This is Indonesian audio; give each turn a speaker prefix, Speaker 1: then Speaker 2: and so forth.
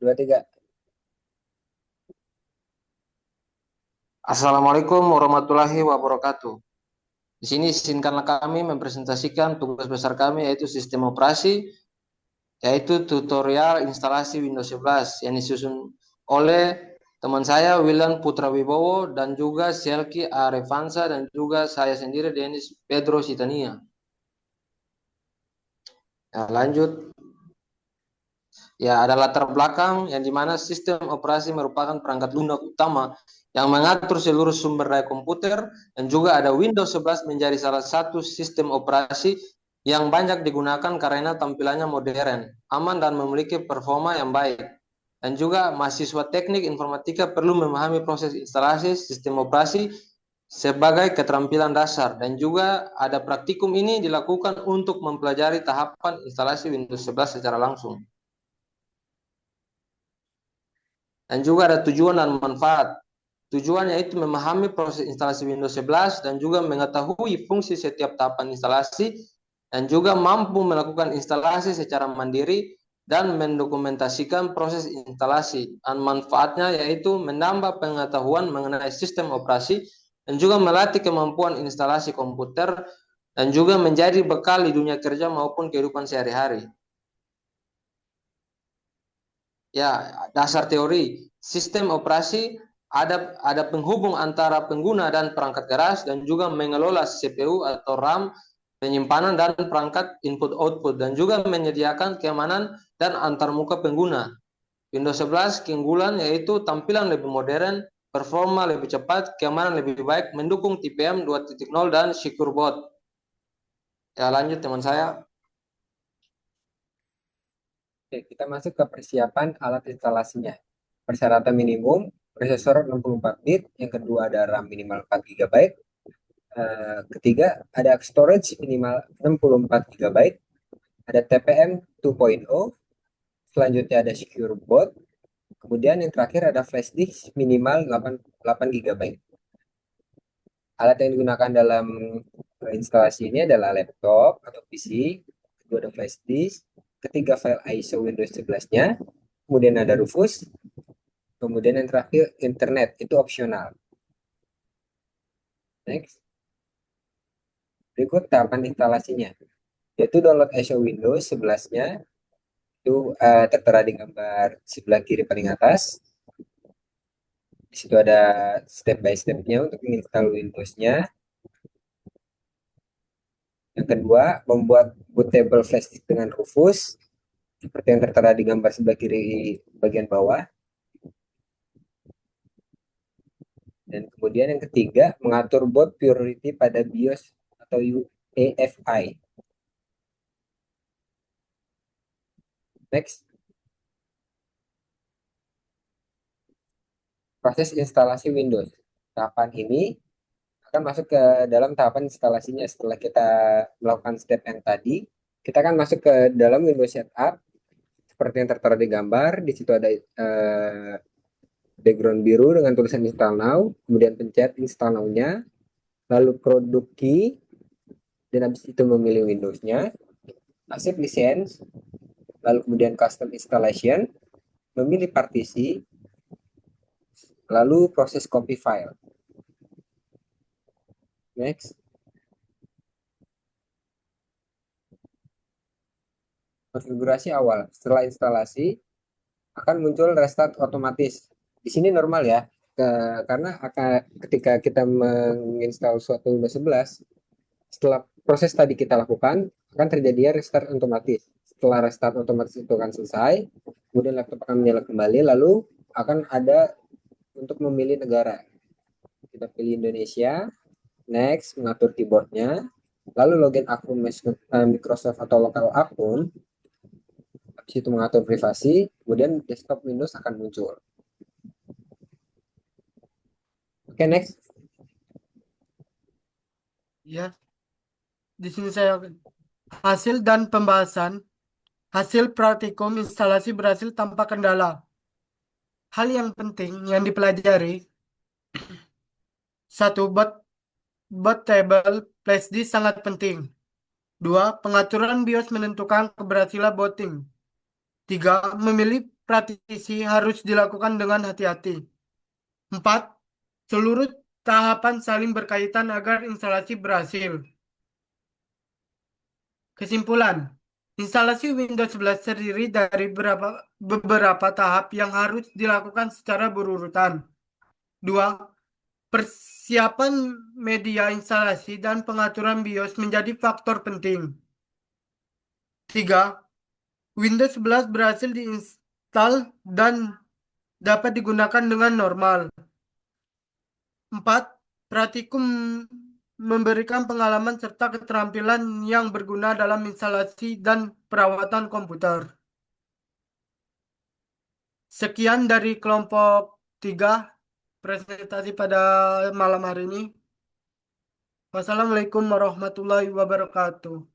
Speaker 1: Dua, tiga.
Speaker 2: Assalamualaikum warahmatullahi wabarakatuh. Di sini izinkanlah kami mempresentasikan tugas besar kami yaitu sistem operasi, yaitu tutorial instalasi Windows 11 yang disusun oleh teman saya William Putra Wibowo dan juga Selki Arevansa dan juga saya sendiri Denis Pedro Sitania. Ya, lanjut. Ya, ada latar belakang yang dimana sistem operasi merupakan perangkat lunak utama yang mengatur seluruh sumber daya komputer dan juga ada Windows 11 menjadi salah satu sistem operasi yang banyak digunakan karena tampilannya modern, aman dan memiliki performa yang baik. Dan juga mahasiswa teknik informatika perlu memahami proses instalasi sistem operasi sebagai keterampilan dasar dan juga ada praktikum ini dilakukan untuk mempelajari tahapan instalasi Windows 11 secara langsung. Dan juga ada tujuan dan manfaat. Tujuannya itu memahami proses instalasi Windows 11 dan juga mengetahui fungsi setiap tahapan instalasi dan juga mampu melakukan instalasi secara mandiri dan mendokumentasikan proses instalasi. Dan manfaatnya yaitu menambah pengetahuan mengenai sistem operasi dan juga melatih kemampuan instalasi komputer dan juga menjadi bekal di dunia kerja maupun kehidupan sehari-hari. Ya, dasar teori sistem operasi ada penghubung antara pengguna dan perangkat keras dan juga mengelola CPU atau RAM, penyimpanan dan perangkat input output dan juga menyediakan keamanan dan antarmuka pengguna. Windows 11 keunggulan yaitu tampilan lebih modern, performa lebih cepat, keamanan lebih baik, mendukung TPM 2.0 dan Secure Boot. Ya, lanjut teman saya.
Speaker 1: Oke, kita masuk ke persiapan alat instalasinya. Persyaratan minimum, prosesor 64 bit. Yang kedua ada RAM minimal 4 GB. Ketiga ada storage minimal 64 GB. Ada TPM 2.0. Selanjutnya ada secure boot. Kemudian yang terakhir ada flash disk minimal 8 GB. Alat yang digunakan dalam instalasi ini adalah laptop atau PC. Kedua ada flash disk. Ketiga file ISO Windows 11-nya. Kemudian ada Rufus. Kemudian yang terakhir internet. Itu opsional. Next. Berikut tahapan instalasinya. Yaitu download ISO Windows 11-nya. Itu tertera di gambar sebelah kiri paling atas. Di situ ada step by step-nya untuk menginstal Windows-nya. Yang kedua, membuat bootable flash disk dengan Rufus, seperti yang tertera di gambar sebelah kiri bagian bawah. Dan kemudian yang ketiga, mengatur boot priority pada BIOS atau UEFI. Next, proses instalasi Windows. Tahapan ini akan masuk ke dalam tahapan instalasinya setelah kita melakukan step yang tadi. Kita akan masuk ke dalam Windows Setup seperti yang tertera di gambar. Di situ ada background biru dengan tulisan install now, kemudian pencet install now-nya, lalu produk key, dan habis itu memilih Windows-nya, accept license, lalu kemudian custom installation, memilih partisi, lalu proses copy file. Next. Konfigurasi awal. Setelah instalasi, akan muncul restart otomatis. Di sini normal ya, karena ketika kita menginstal suatu Windows 11, setelah proses tadi kita lakukan, akan terjadi restart otomatis. Setelah restart otomatis itu akan selesai, kemudian laptop akan menyala kembali, lalu akan ada untuk memilih negara. Kita pilih Indonesia, next, mengatur keyboardnya, lalu login akun Microsoft atau lokal akun, habis itu mengatur privasi, kemudian desktop Windows akan muncul. Oke, next.
Speaker 3: Ya, di sini saya hasil dan pembahasan. Hasil praktikum instalasi berhasil tanpa kendala. Hal yang penting yang dipelajari, satu, bootable flash disk sangat penting. Dua, pengaturan BIOS menentukan keberhasilan booting. Tiga, memilih praktisi harus dilakukan dengan hati-hati. 4. Seluruh tahapan saling berkaitan agar instalasi berhasil. Kesimpulan, instalasi Windows 11 terdiri dari beberapa tahap yang harus dilakukan secara berurutan. 2. Persiapan media instalasi dan pengaturan BIOS menjadi faktor penting. 3. Windows 11 berhasil diinstal dan dapat digunakan dengan normal. 4. Praktikum memberikan pengalaman serta keterampilan yang berguna dalam instalasi dan perawatan komputer. Sekian dari kelompok 3 presentasi pada malam hari ini. Wassalamualaikum warahmatullahi wabarakatuh.